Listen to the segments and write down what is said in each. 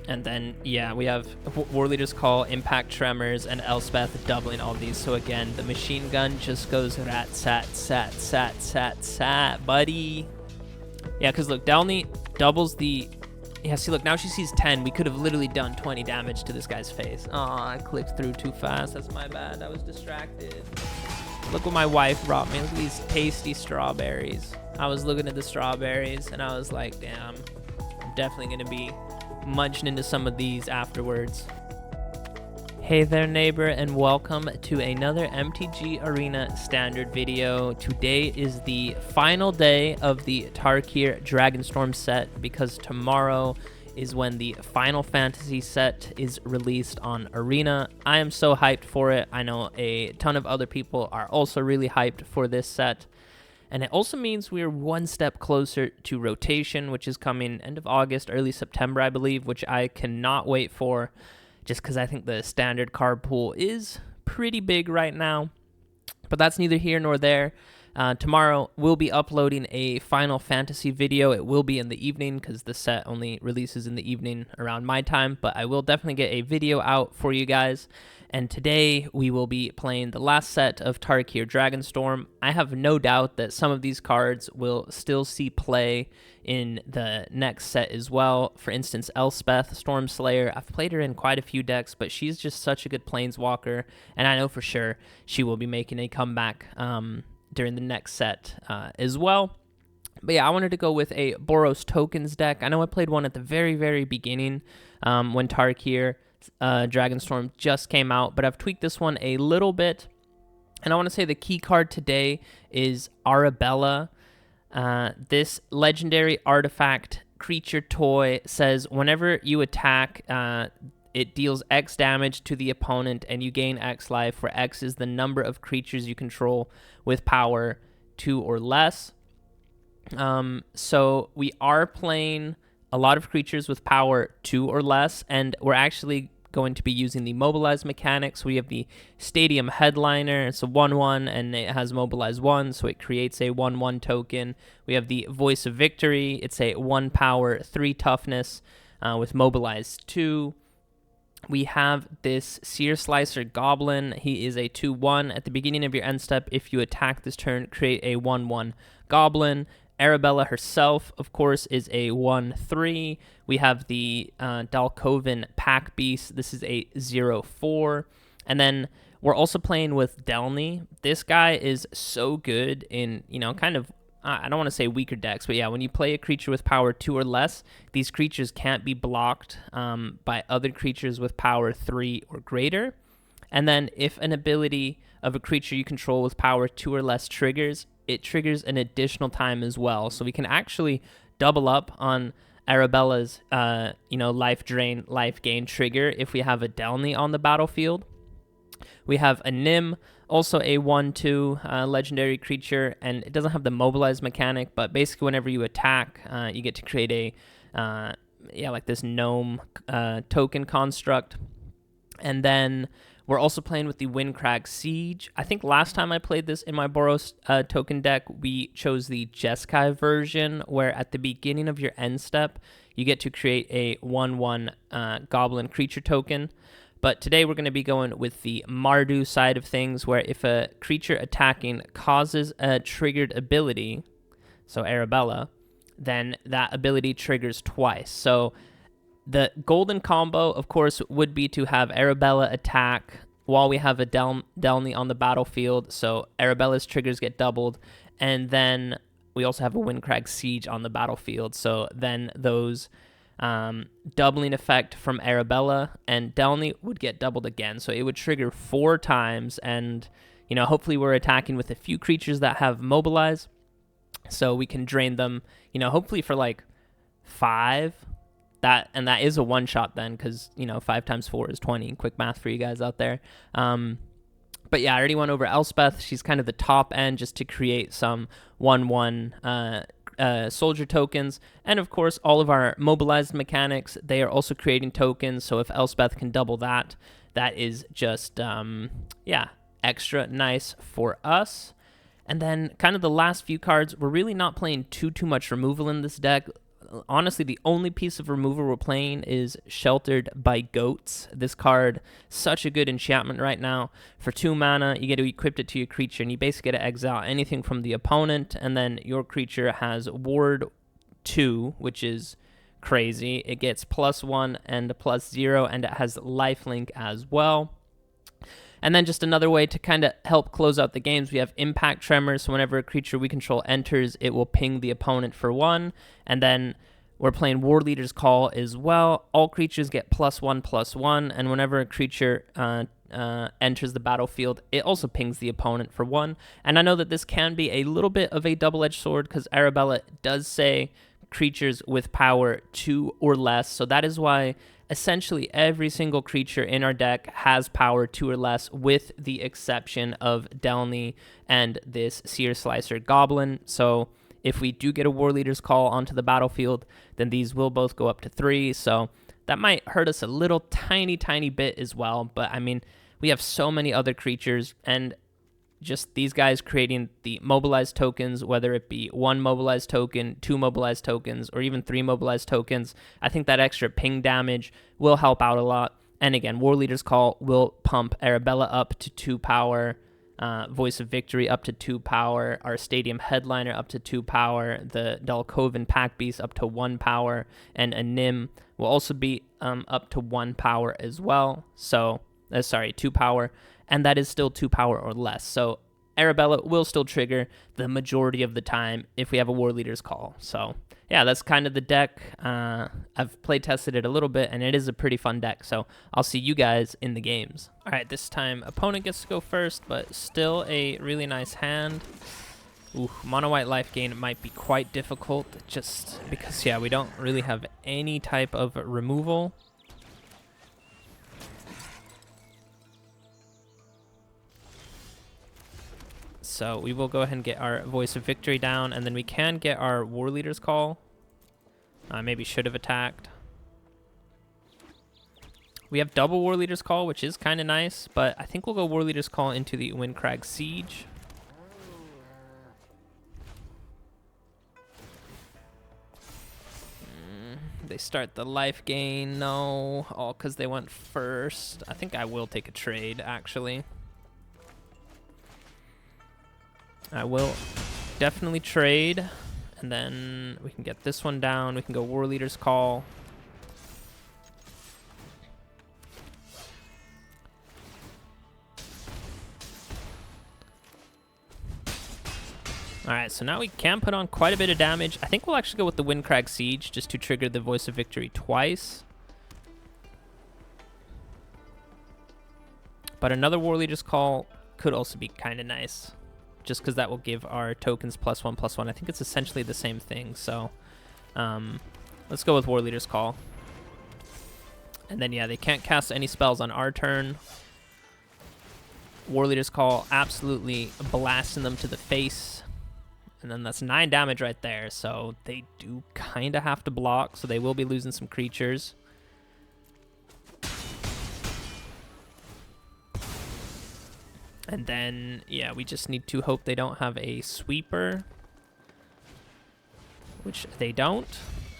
And then, yeah, we have Warleader's Call, Impact Tremors, and Elspeth doubling all these. So again, the machine gun just goes rat-sat-sat-sat-sat-sat, buddy. Yeah, because look, Delney doubles the... Yeah, see, look, now she sees 10. We could have literally done 20 damage to this guy's face. Aw, I clicked through too fast. That's my bad. I was distracted. Look what my wife brought me. Look at these tasty strawberries. I was looking at the strawberries, and I was like, damn, I'm definitely going to be munching into some of these afterwards. Hey there, neighbor, and welcome to another MTG Arena standard video. Today is the final day of the Tarkir Dragonstorm set, because tomorrow is when the Final Fantasy set is released on Arena. I am so hyped for it. I know a ton of other people are also really hyped for this set. And it also means we're one step closer to rotation, which is coming end of August, early September, I believe, which I cannot wait for, just because I think the standard card pool is pretty big right now. But that's neither here nor there. Tomorrow, we'll be uploading a Final Fantasy video. It will be in the evening, because the set only releases in the evening around my time. But I will definitely get a video out for you guys. And today, we will be playing the last set of Tarkir Dragonstorm. I have no doubt that some of these cards will still see play in the next set as well. For instance, Elspeth, Stormslayer. I've played her in quite a few decks, but she's just such a good planeswalker. And I know for sure she will be making a comeback during the next set as well. But yeah, I wanted to go with a Boros Tokens deck. I know I played one at the very, very beginning when Tarkir Dragonstorm just came out, but I've tweaked this one a little bit. And I want to say the key card today is Arabella. This legendary artifact creature toy says whenever you attack, it deals X damage to the opponent and you gain X life, where X is the number of creatures you control with power 2 or less. So we are playing a lot of creatures with power 2 or less, and we're actually going to be using the Mobilize mechanics. We have the Stadium Headliner. It's a 1/1, and it has Mobilize 1, so it creates a 1/1 token. We have the Voice of Victory. It's a 1 power, 3 toughness with Mobilize 2. We have this Seer Slicer Goblin. He is a 2/1. At the beginning of your end step, if you attack this turn, create a 1/1 Goblin. Arabella herself, of course, is a 1/3. We have the Dalkovan Packbeasts. This is a 0/4. And then we're also playing with Delney. This guy is so good in, kind of, I don't want to say weaker decks, but yeah, when you play a creature with power 2 or less, these creatures can't be blocked by other creatures with power 3 or greater. And then if an ability of a creature you control with power 2 or less triggers, it triggers an additional time as well. So we can actually double up on Arabella's, life drain, life gain trigger if we have a Delney on the battlefield. We have a Nim, also a 1/2 legendary creature, and it doesn't have the Mobilize mechanic, but basically whenever you attack, you get to create a, like this gnome token construct. And then we're also playing with the Windcrag Siege. I think last time I played this in my Boros token deck, we chose the Jeskai version, where at the beginning of your end step, you get to create a 1/1 Goblin creature token. But today we're going to be going with the Mardu side of things, where if a creature attacking causes a triggered ability, so Arabella, then that ability triggers twice. So the golden combo, of course, would be to have Arabella attack while we have a Delney on the battlefield, so Arabella's triggers get doubled, and then we also have a Windcrag Siege on the battlefield, so then those doubling effect from Arabella and Delney would get doubled again, so it would trigger 4 times, and hopefully we're attacking with a few creatures that have Mobilize, so we can drain them, hopefully for like 5. That is a one-shot then, because 5 times 4 is 20. Quick math for you guys out there. But yeah, I already went over Elspeth. She's kind of the top end, just to create some 1/1 soldier tokens. And of course, all of our mobilized mechanics, they are also creating tokens. So if Elspeth can double that, that is just extra nice for us. And then kind of the last few cards, we're really not playing too much removal in this deck. honestly, the only piece of removal we're playing is Sheltered by Goats. This card, such a good enchantment right now. For 2 mana, you get to equip it to your creature, and you basically get to exile anything from the opponent, and then your creature has Ward 2, which is crazy. It gets +1 and +0, and it has lifelink as well. And then just another way to kind of help close out the games, we have Impact Tremors. So whenever a creature we control enters, it will ping the opponent for 1. And then we're playing Warleader's Call as well. All creatures get +1/+1. And whenever a creature enters the battlefield, it also pings the opponent for 1. And I know that this can be a little bit of a double-edged sword because Arabella does say creatures with power 2 or less. So that is why essentially every single creature in our deck has power 2 or less, with the exception of Delney and this Seer Slicer Goblin. So if we do get a Warleader's Call onto the battlefield, then these will both go up to 3. So that might hurt us a little tiny bit as well. But I mean, we have so many other creatures, and just these guys creating the Mobilize tokens, whether it be 1 Mobilize token, 2 Mobilize tokens, or even 3 Mobilize tokens, I think that extra ping damage will help out a lot. And again, Warleader's Call will pump Arabella up to 2 power, Voice of Victory up to 2 power, our Stadium Headliner up to 2 power, the Dalkovan Packbeasts up to 1 power, and a Nim will also be up to 1 power as well. So, 2 power. And that is still 2 power or less. So Arabella will still trigger the majority of the time if we have a Warleader's Call. So yeah, that's kind of the deck. I've play tested it a little bit, and it is a pretty fun deck. So I'll see you guys in the games. All right, this time opponent gets to go first, but still a really nice hand. Ooh, mono white life gain might be quite difficult just because, yeah, we don't really have any type of removal. So we will go ahead and get our Voice of Victory down, and then we can get our Warleader's Call. Maybe should have attacked. We have double Warleader's Call, which is kind of nice, but I think we'll go Warleader's Call into the Windcrag Siege. They start the life gain. No, all because they went first. I think I will take a trade, actually. I will definitely trade, and then we can get this one down. We can go Warleader's Call. All right, so now we can put on quite a bit of damage. I think we'll actually go with the Windcrag Siege just to trigger the Voice of Victory twice. But another Warleader's Call could also be kind of nice, just because that will give our tokens +1/+1. I think it's essentially the same thing. So let's go with Warleader's Call. And then, yeah, they can't cast any spells on our turn. Warleader's Call absolutely blasting them to the face. And then that's 9 damage right there. So they do kind of have to block. So they will be losing some creatures. And then, yeah, we just need to hope they don't have a sweeper, which they don't.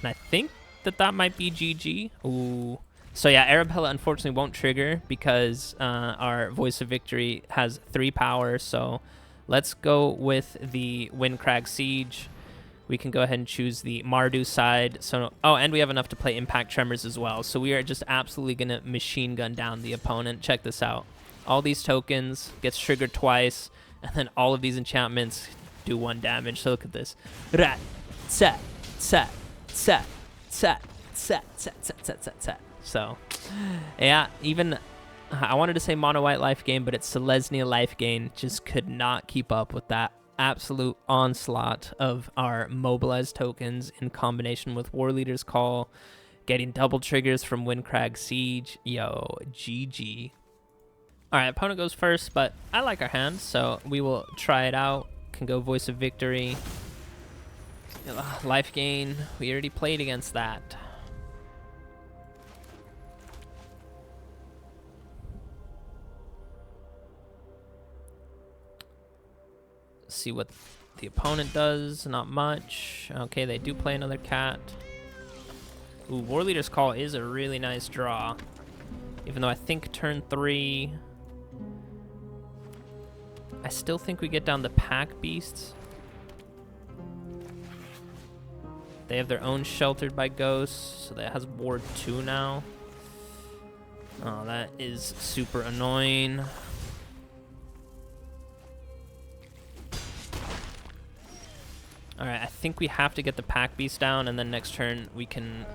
And I think that that might be GG. Ooh. So, yeah, Arabella unfortunately won't trigger because our Voice of Victory has 3 power. So let's go with the Windcrag Siege. We can go ahead and choose the Mardu side. So, oh, and we have enough to play Impact Tremors as well. So we are just absolutely going to machine gun down the opponent. Check this out. All these tokens gets triggered twice, and then all of these enchantments do 1 damage. So look at this. Rat, set, set, set, set, set, set, set, set, set, set. So, yeah, even I wanted to say mono white life gain, but it's Selesnya life gain. Just could not keep up with that absolute onslaught of our Mobilize tokens in combination with Warleader's Call, getting double triggers from Windcrag Siege. Yo, GG. All right, opponent goes first, but I like our hand, so we will try it out. Can go Voice of Victory. Life gain, we already played against that. See what the opponent does. Not much. Okay, they do play another cat. Ooh, Warleader's Call is a really nice draw. Even though I think turn 3... I still think we get down the Packbeasts. They have their own Sheltered by Ghosts, so that has Ward 2 now. Oh, that is super annoying. Alright, I think we have to get the Packbeast down, and then next turn we can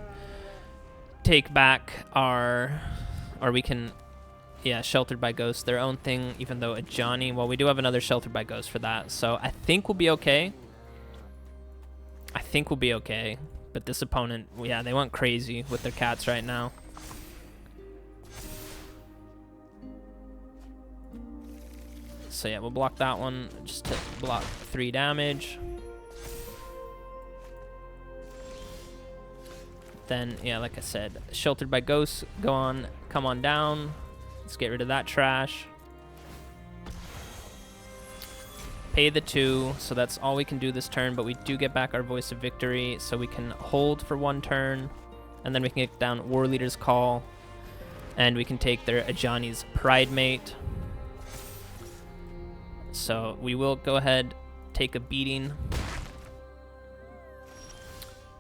take back our... Or we can... Yeah, Sheltered by Ghosts, their own thing, even though a Johnny... Well, we do have another Sheltered by Ghosts for that, so I think we'll be okay. I think we'll be okay. But this opponent, yeah, they went crazy with their cats right now. So yeah, we'll block that one just to block 3 damage. Then, yeah, like I said, Sheltered by Ghosts, come on down. Let's get rid of that trash. Pay the 2, so that's all we can do this turn, but we do get back our Voice of Victory, so we can hold for 1 turn, and then we can get down Warleader's Call, and we can take their Ajani's Pride Mate. So we will go ahead, take a beating.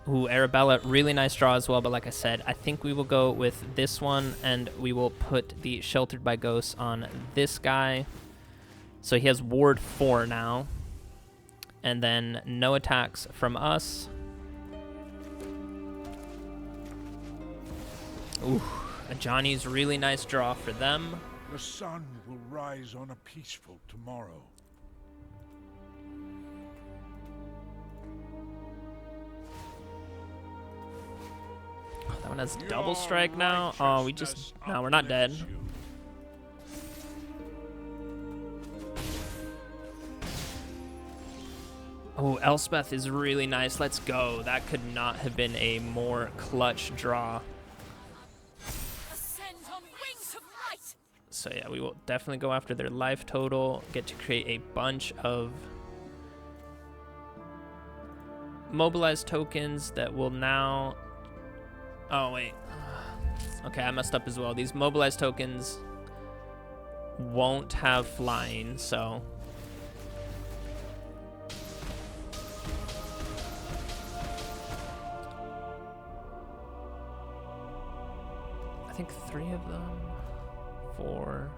Ooh, Arabella, really nice draw as well, but like I said, I think we will go with this one, and we will put the Sheltered by Ghosts on this guy. So he has Ward 4 now. And then no attacks from us. Ooh, a Johnny's really nice draw for them. The sun will rise on a peaceful tomorrow. That one has double strike now. Oh, we just... No, we're not dead. Oh, Elspeth is really nice. Let's go. That could not have been a more clutch draw. So yeah, we will definitely go after their life total. Get to create a bunch of Mobilize tokens that will now... Oh, wait. Okay, I messed up as well. These Mobilize tokens won't have flying, so... I think 3 of them. 4,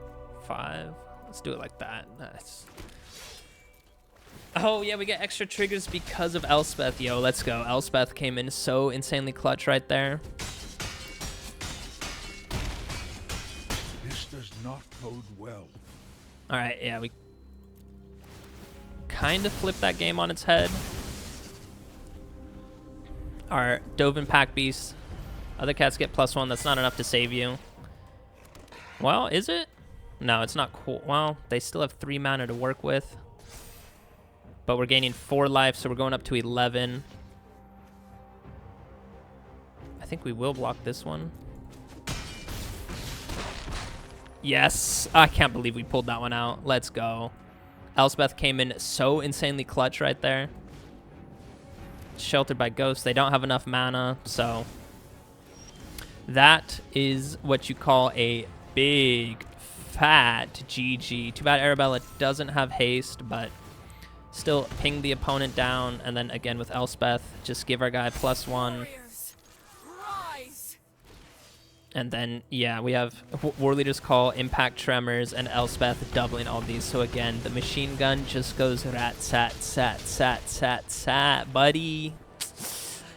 5. Let's do it like that. Nice. Oh, yeah, we get extra triggers because of Elspeth. Yo, let's go. Elspeth came in so insanely clutch right there. This does not bode well. All right, yeah, we kind of flipped that game on its head. Our Dalkovan Packbeasts. Other cats get +1. That's not enough to save you. Well, is it? No, it's not cool. Well, they still have 3 mana to work with. But we're gaining 4 life, so we're going up to 11. I think we will block this one. Yes! I can't believe we pulled that one out. Let's go. Elspeth came in so insanely clutch right there. Sheltered by Ghosts. They don't have enough mana, so... That is what you call a big, fat GG. Too bad Arabella doesn't have haste, but... Still ping the opponent down, and then again with Elspeth, just give our guy +1. And then, yeah, we have Warleader's Call, Impact Tremors, and Elspeth doubling all these. So again, the machine gun just goes rat-sat-sat-sat-sat-sat, buddy.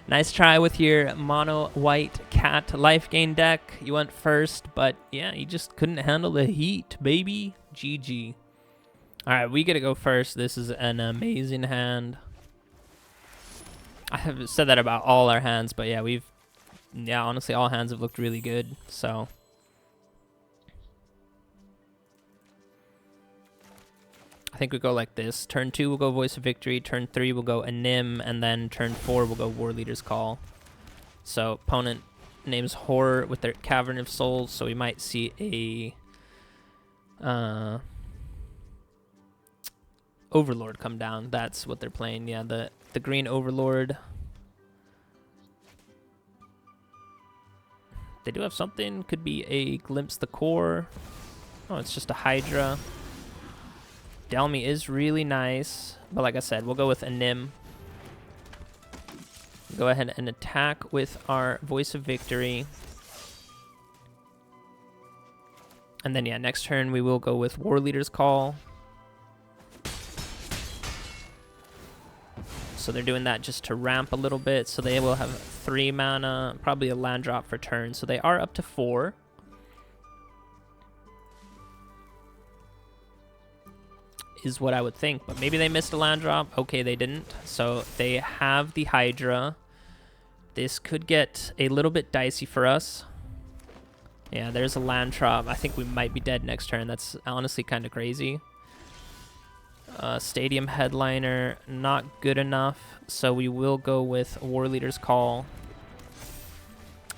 Nice try with your mono white cat life gain deck. You went first, but yeah, you just couldn't handle the heat, baby. GG. All right, we get to go first. This is an amazing hand. I have said that about all our hands, but yeah, honestly, all hands have looked really good, so. I think we go like this. Turn 2, we'll go Voice of Victory. Turn 3, we'll go Anim, and then turn 4, we'll go Warleader's Call. So, opponent names Horror with their Cavern of Souls, so we might see a... Overlord come down. That's what they're playing. Yeah, the green Overlord. They do have something. Could be a Glimpse the Core. Oh, it's just a Hydra. Delney is really nice. But like I said, we'll go with a Nim. Go ahead and attack with our Voice of Victory. And then, yeah, next turn we will go with Warleader's Call. So they're doing that just to ramp a little bit. So they will have 3 mana, probably a land drop for turn. So they are up to 4. Is what I would think. But maybe they missed a land drop. Okay, they didn't. So they have the Hydra. This could get a little bit dicey for us. Yeah, there's a land drop. I think we might be dead next turn. That's honestly kind of crazy. Stadium Headliner, not good enough. So we will go with Warleader's Call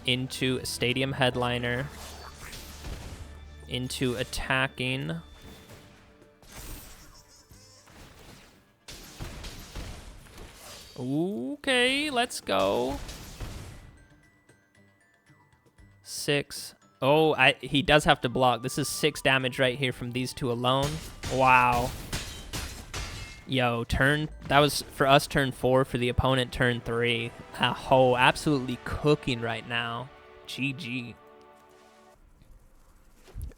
into Stadium Headliner, into attacking. Okay, let's go. 6. Oh, he does have to block. This is 6 damage right here from these 2 alone. Wow. Yo, that was for us turn 4, for the opponent turn 3. Oh, absolutely cooking right now. GG.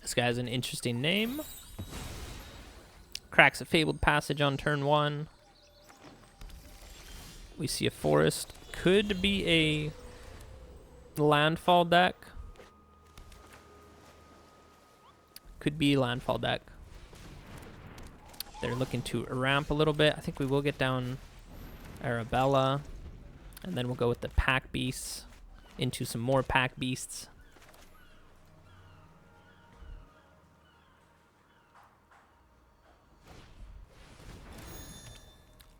This guy's an interesting name. Cracks a Fabled Passage on turn 1. We see a forest. Could be a landfall deck. Could be landfall deck. They're looking to ramp a little bit. I think we will get down Arabella. And then we'll go with the Packbeasts into some more Packbeasts.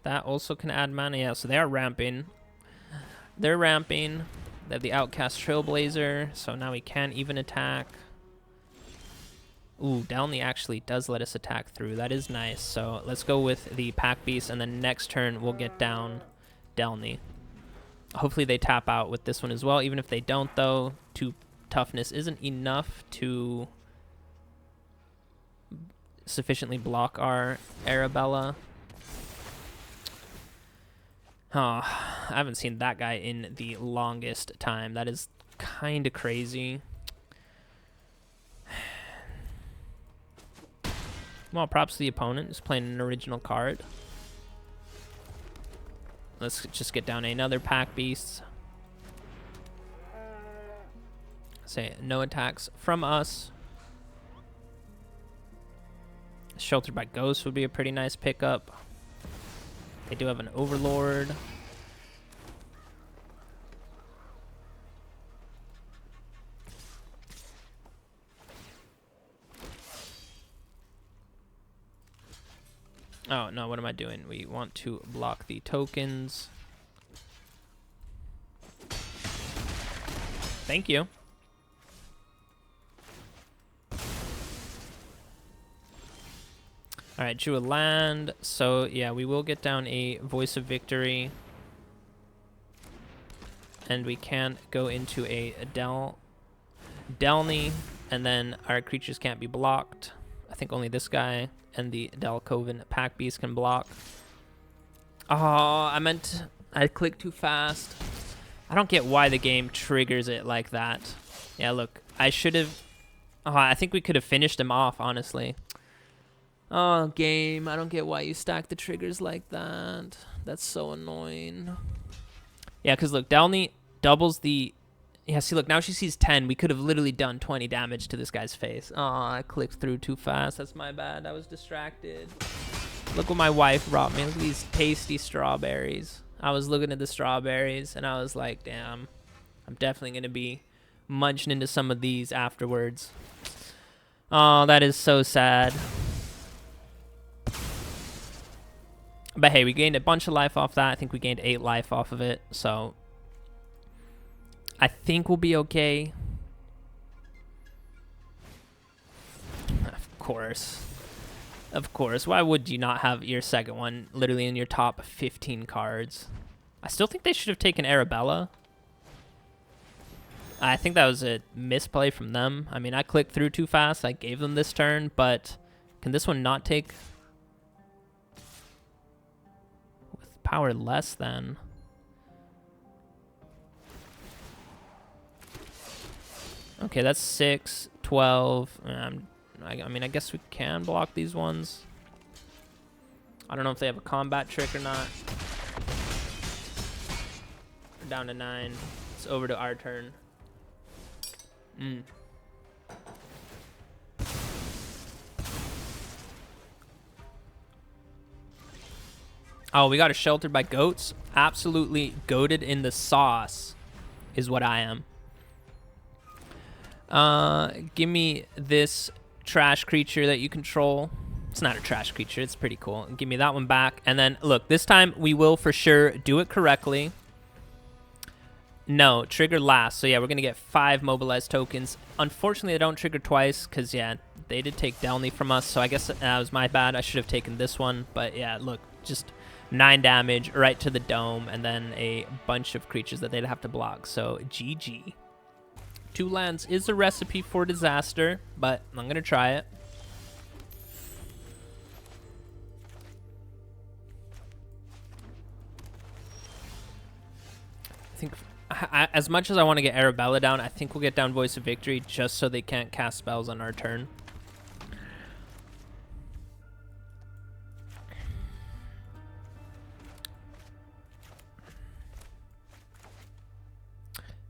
That also can add mana. Yeah, so they are ramping. They're ramping. They have the Outcast Trailblazer. So now we can't even attack. Ooh, Delney actually does let us attack through. That is nice. So let's go with the Packbeast, and then next turn we'll get down Delney. Hopefully they tap out with this one as well. Even if they don't, though, 2 toughness isn't enough to sufficiently block our Arabella. Oh, I haven't seen that guy in the longest time. That is kind of crazy. Well, props to the opponent. He's playing an original card. Let's just get down another Packbeasts. Say no attacks from us. Sheltered by Ghosts would be a pretty nice pickup. They do have an Overlord. Oh, no, what am I doing? We want to block the tokens. Thank you. All right, drew a land. So, yeah, we will get down a Voice of Victory. And we can go into a Delney. And then our creatures can't be blocked. I think only this guy and the Dalkovan Packbeasts can block. Oh, I clicked too fast. I don't get why the game triggers it like that. Yeah, look, I should have... Oh, I think we could have finished him off, honestly. Oh, game, I don't get why you stack the triggers like that. That's so annoying. Yeah, because look, Delney doubles the... Yeah, see, look, now she sees 10. We could have literally done 20 damage to this guy's face. Oh, I clicked through too fast. That's my bad. I was distracted. Look what my wife brought me. Look at these tasty strawberries. I was looking at the strawberries, and I was like, damn, I'm definitely going to be munching into some of these afterwards. Oh, that is so sad. But hey, we gained a bunch of life off that. I think we gained 8 life off of it, so... I think we'll be okay. Of course. Of course. Why would you not have your second one literally in your top 15 cards? I still think they should have taken Arabella. I think that was a misplay from them. I mean, I clicked through too fast. I gave them this turn, but can this one not take with power less than? Okay, that's 6, 12. I mean, I guess we can block these ones. I don't know if they have a combat trick or not. We're down to 9. It's over to our turn. Oh, we got a sheltered by goats. Absolutely goated in the sauce is what I am. Give me this trash creature that you control. It's not a trash creature. It's pretty cool. Give me that one back. And then, look, this time we will for sure do it correctly. No, trigger last. So, yeah, we're going to get 5 mobilized tokens. Unfortunately, they don't trigger twice because, yeah, they did take Delney from us. So, I guess that was my bad. I should have taken this one. But, yeah, look, just 9 damage right to the dome and then a bunch of creatures that they'd have to block. So, GG. 2 lands is a recipe for disaster, but I'm going to try it. I think as much as I want to get Arabella down, I think we'll get down Voice of Victory just so they can't cast spells on our turn.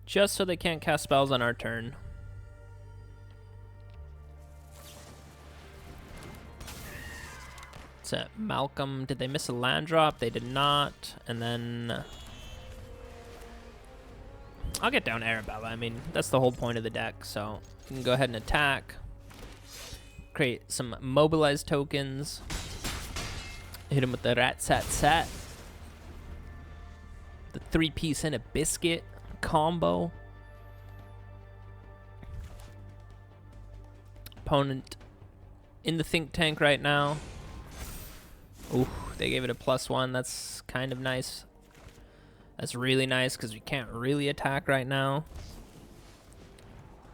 Just so they can't cast spells on our turn. It's a Malcolm. Did they miss a land drop? They did not. And then I'll get down Arabella. I mean, that's the whole point of the deck. So you can go ahead and attack. Create some mobilized tokens. Hit him with the rat sat sat. The 3-piece and a biscuit combo. Opponent in the think tank right now. Ooh, they gave it a +1. That's kind of nice. That's really nice because we can't really attack right now.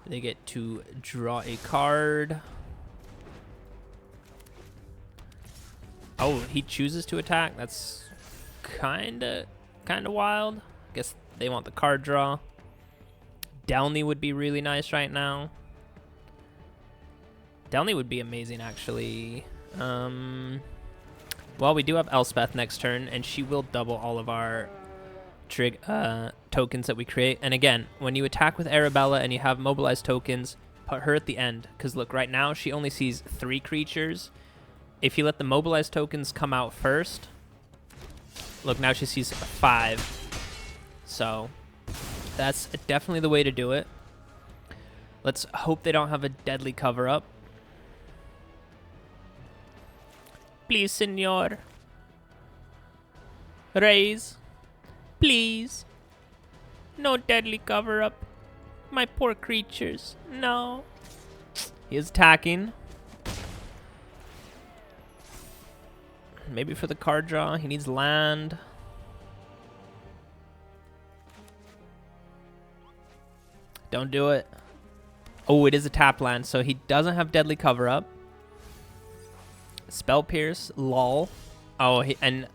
They get to draw a card. Oh, he chooses to attack. That's kind of wild. I guess they want the card draw. Delney would be really nice right now. Delney would be amazing, actually. Well, we do have Elspeth next turn, and she will double all of our tokens that we create. And again, when you attack with Arabella and you have mobilized tokens, put her at the end. Because look, right now, she only sees 3 creatures. If you let the mobilized tokens come out first, look, now she sees 5. So that's definitely the way to do it. Let's hope they don't have a deadly cover-up. Please, senor. Raise. Please. No deadly cover-up. My poor creatures. No. He is attacking. Maybe for the card draw. He needs land. Don't do it. Oh, it is a tap land, so he doesn't have deadly cover-up. Spell Pierce, lol. Oh, and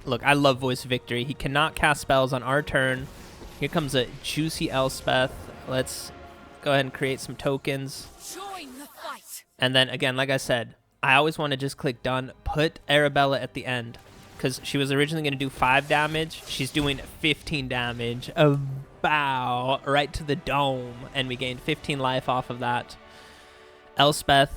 look, I love Voice of Victory. He cannot cast spells on our turn. Here comes a juicy Elspeth. Let's go ahead and create some tokens. Join the fight. And then again, like I said, I always want to just click done, put Arabella at the end, because she was originally going to do 5 damage. She's doing 15 damage. A bow right to the dome, and we gained 15 life off of that. Elspeth.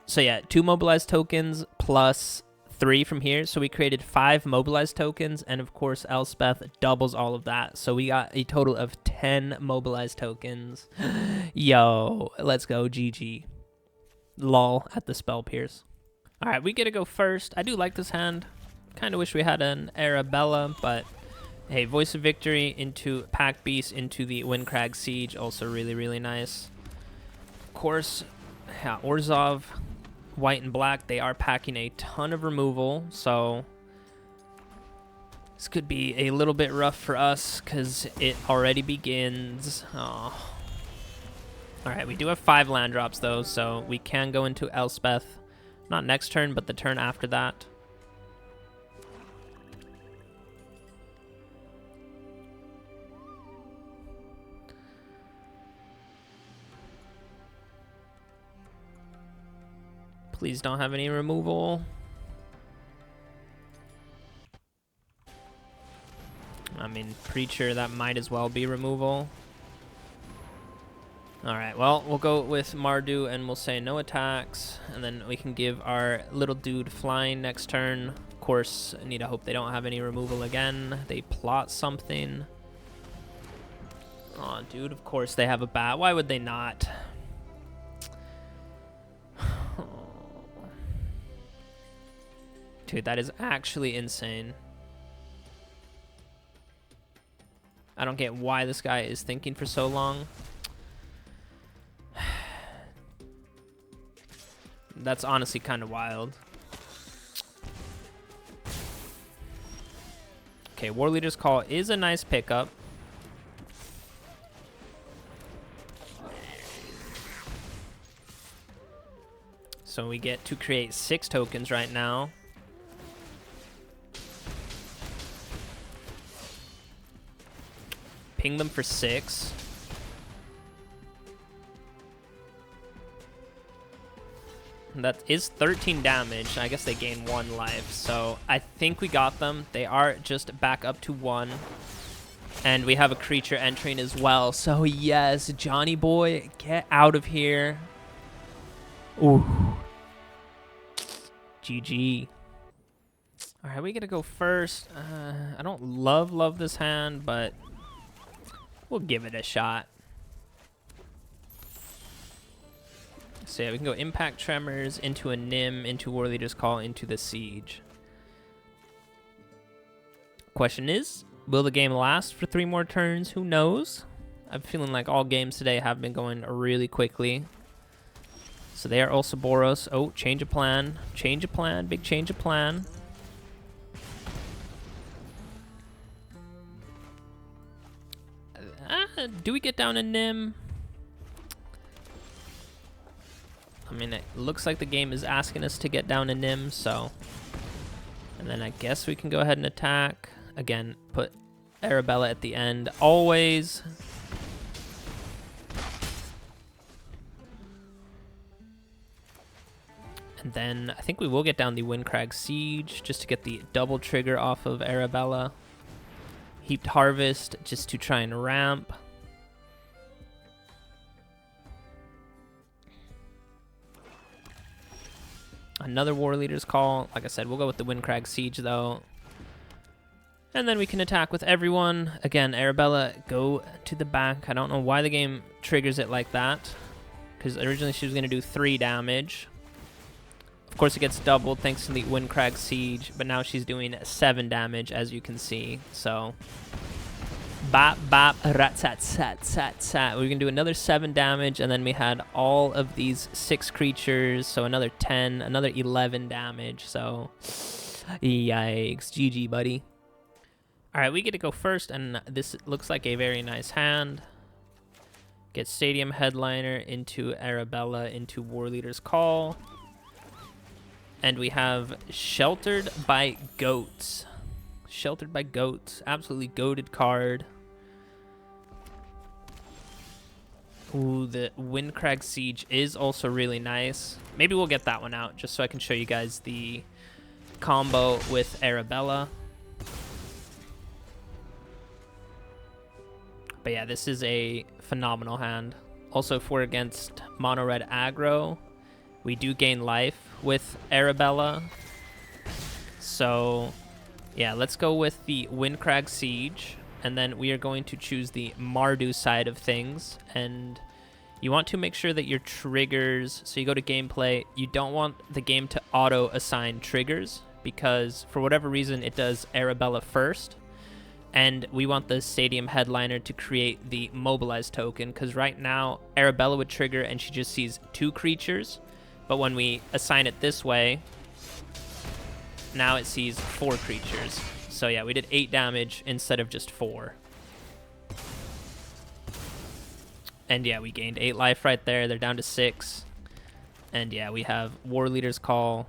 So yeah, 2 mobilized tokens plus 3 from here. So we created 5 mobilized tokens, and of course Elspeth doubles all of that. So we got a total of 10 mobilized tokens. Yo, let's go, GG. Lol at the Spell Pierce. All right, we get to go first. I do like this hand. Kind of wish we had an Arabella, but hey, Voice of Victory into Packbeasts into the Windcrag Siege. Also really, really nice. Of course, yeah, Orzhov, white and black, they are packing a ton of removal, so This could be a little bit rough for us because it already begins. Oh. Alright, we do have 5 land drops though, so we can go into Elspeth. Not next turn, but the turn after that. Please don't have any removal. I mean, Preacher, that might as well be removal. Alright, well, we'll go with Mardu and we'll say no attacks. And then we can give our little dude flying next turn. Of course, I need to hope they don't have any removal again. They plot something. Aw, dude, of course they have a bat. Why would they not? Dude, that is actually insane. I don't get why this guy is thinking for so long. That's honestly kind of wild. Okay, Warleader's Call is a nice pickup. So we get to create 6 tokens right now. Ping them for 6. That is 13 damage. I guess they gain 1 life. So I think we got them. They are just back up to 1. And we have a creature entering as well. So yes, Johnny boy, get out of here. Ooh. GG. All right, we got to go first. I don't love this hand, but we'll give it a shot. So yeah, we can go Impact Tremors, into a Nim, into Warleader's Call, into the Siege. Question is, will the game last for 3 more turns? Who knows? I'm feeling like all games today have been going really quickly. So they are also Boros. Oh, change of plan. Change of plan. Big change of plan. Do we get down a Nim? I mean, it looks like the game is asking us to get down a Nim, so... And then I guess we can go ahead and attack. Again, put Arabella at the end. Always. And then I think we will get down the Windcrag Siege just to get the double trigger off of Arabella. Heaped Harvest just to try and ramp. Another Warleader's Call. Like I said, we'll go with the Windcrag Siege though. And then we can attack with everyone. Again, Arabella, go to the back. I don't know why the game triggers it like that, because originally she was going to do 3 damage. Of course, it gets doubled thanks to the Windcrag Siege, but now she's doing 7 damage, as you can see. So, bop, bop, rat-sat-sat-sat-sat. We're going to do another 7 damage, and then we had all of these 6 creatures, so another 10, another 11 damage. So, yikes. GG, buddy. All right, we get to go first, and this looks like a very nice hand. Get Stadium Headliner into Arabella into Warleader's Call. And we have Sheltered by Goats. Sheltered by Goats. Absolutely goated card. Ooh, the Windcrag Siege is also really nice. Maybe we'll get that one out just so I can show you guys the combo with Arabella. But yeah, this is a phenomenal hand. Also, if we're against mono red aggro, we do gain life with Arabella. So yeah, let's go with the Windcrag Siege, and then we are going to choose the Mardu side of things. And you want to make sure that your triggers, so you go to gameplay, you don't want the game to auto assign triggers, because for whatever reason it does Arabella first. And we want the Stadium Headliner to create the Mobilize token, because right now Arabella would trigger and she just sees 2 creatures. But when we assign it this way, now it sees 4 creatures. So yeah, we did 8 damage instead of just 4. And yeah, we gained 8 life right there. They're down to 6. And yeah, we have Warleader's Call.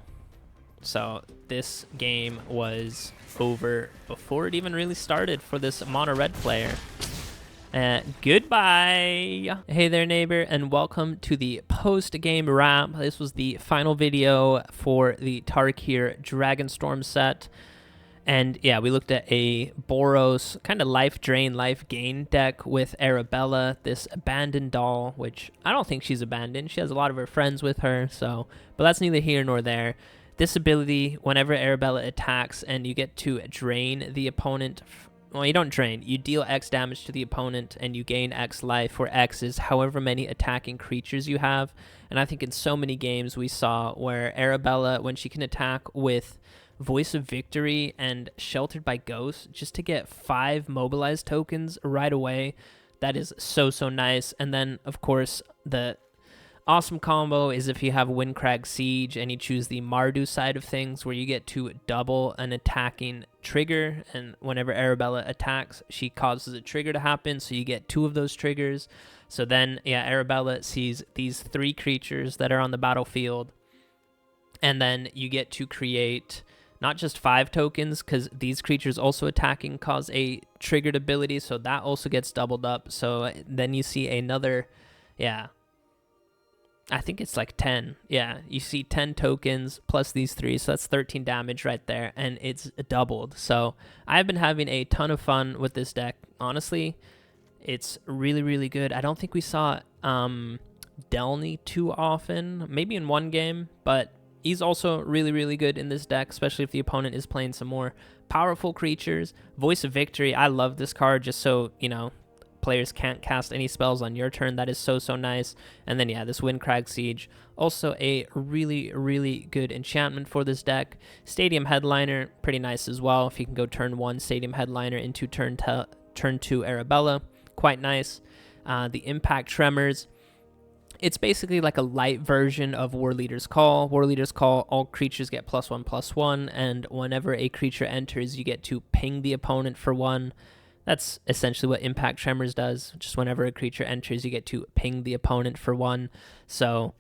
So this game was over before it even really started for this mono red player. Goodbye. Hey there, neighbor, and welcome to the post-game wrap. This was the final video for the Tarkir Dragonstorm set. And yeah, we looked at a Boros kind of life drain, life gain deck with Arabella, this abandoned doll, which I don't think she's abandoned. She has a lot of her friends with her, so, but that's neither here nor there. This ability, whenever Arabella attacks and you get to drain the opponent, well, you don't drain, you deal X damage to the opponent and you gain X life, where X is however many attacking creatures you have. And I think in so many games we saw where Arabella, when she can attack with Voice of Victory and Sheltered by Ghosts, just to get 5 Mobilize tokens right away, that is so nice. And then of course the awesome combo is if you have Windcrag Siege and you choose the Mardu side of things, where you get to double an attacking trigger, and whenever Arabella attacks she causes a trigger to happen, so you get 2 of those triggers. So then yeah, Arabella sees these 3 creatures that are on the battlefield, and then you get to create not just 5 tokens, because these creatures also attacking cause a triggered ability, so that also gets doubled up. So then you see another, yeah, I think it's like 10. Yeah, you see 10 tokens plus these 3, so that's 13 damage right there, and it's doubled. So I've been having a ton of fun with this deck. Honestly, it's really good. I don't think we saw Delney too often, maybe in one game, but he's also really good in this deck, especially if the opponent is playing some more powerful creatures. Voice of Victory, I love this card, just so, you know, players can't cast any spells on your turn. That is so nice. And then yeah, this Windcrag Siege, also a really good enchantment for this deck. Stadium Headliner, pretty nice as well. If you can go turn 1 Stadium Headliner into turn 2 Arabella, quite nice. The Impact Tremors, it's basically like a light version of Warleader's Call. Warleader's Call, all creatures get +1/+1, and whenever a creature enters, you get to ping the opponent for 1. That's essentially what Impact Tremors does. Just whenever a creature enters, you get to ping the opponent for 1. So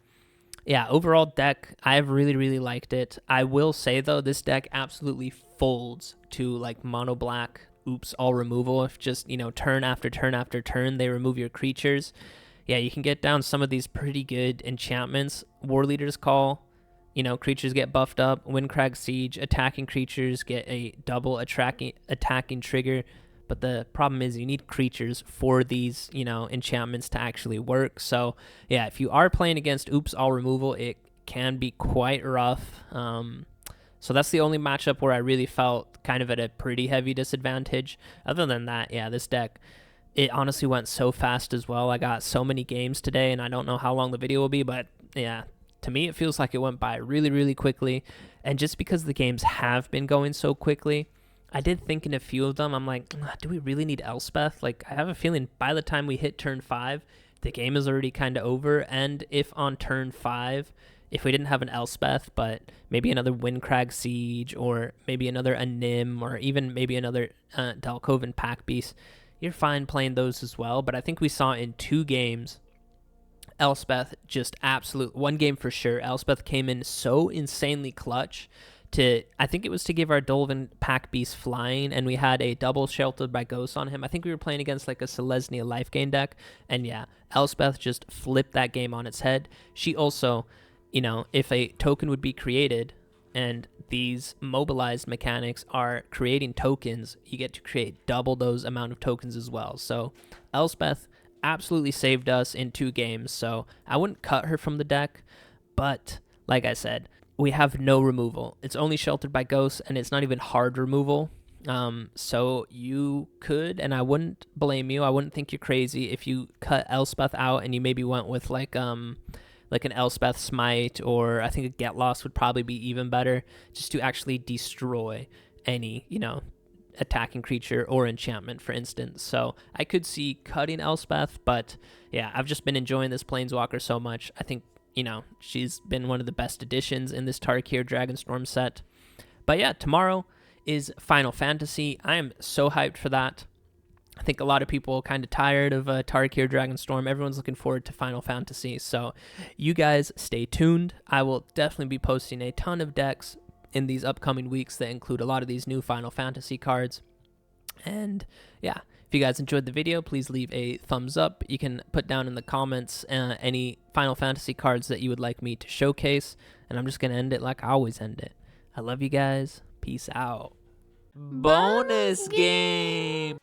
yeah, overall deck, I've really liked it. I will say though, this deck absolutely folds to like mono black oops all removal. If just, you know, turn after turn after turn they remove your creatures, yeah, you can get down some of these pretty good enchantments. Warleader's Call, you know, creatures get buffed up. Windcrag Siege, attacking creatures get a double attacking trigger. But the problem is you need creatures for these, you know, enchantments to actually work. So yeah, if you are playing against oops all removal, it can be quite rough. So that's the only matchup where I really felt kind of at a pretty heavy disadvantage. Other than that, yeah, this deck, it honestly went so fast as well. I got so many games today, and I don't know how long the video will be, but yeah, to me it feels like it went by really quickly. And just because the games have been going so quickly, I did think in a few of them, I'm like, do we really need Elspeth? Like, I have a feeling by the time we hit turn 5, the game is already kind of over. And if on turn 5, if we didn't have an Elspeth, but maybe another Windcrag Siege, or maybe another Anim, or even maybe another Dalkovan Packbeasts, you're fine playing those as well. But I think we saw in 2 games, Elspeth just absolute, one game for sure, Elspeth came in so insanely clutch to, I think it was to give our Dalkovan Packbeast flying, and we had a double Sheltered by Ghosts on him. I think we were playing against like a Selesnya life gain deck, and yeah, Elspeth just flipped that game on its head. She also, you know, if a token would be created, and these mobilized mechanics are creating tokens, you get to create double those amount of tokens as well. So Elspeth absolutely saved us in 2 games, so I wouldn't cut her from the deck. But like I said, we have no removal. It's only Sheltered by Ghosts, and it's not even hard removal. So you could, and I wouldn't blame you, I wouldn't think you're crazy if you cut Elspeth out and you maybe went with like an Elspeth Smite, or I think a Get Lost would probably be even better, just to actually destroy any, you know, attacking creature or enchantment, for instance. So I could see cutting Elspeth, but yeah, I've just been enjoying this Planeswalker so much. I think, you know, she's been one of the best additions in this Tarkir Dragonstorm set. But yeah, tomorrow is Final Fantasy. I am so hyped for that. I think a lot of people are kind of tired of Tarkir Dragonstorm. Everyone's looking forward to Final Fantasy. So you guys stay tuned. I will definitely be posting a ton of decks in these upcoming weeks that include a lot of these new Final Fantasy cards. And yeah, if you guys enjoyed the video, please leave a thumbs up. You can put down in the comments any Final Fantasy cards that you would like me to showcase. And I'm just going to end it like I always end it. I love you guys. Peace out. Bonus game.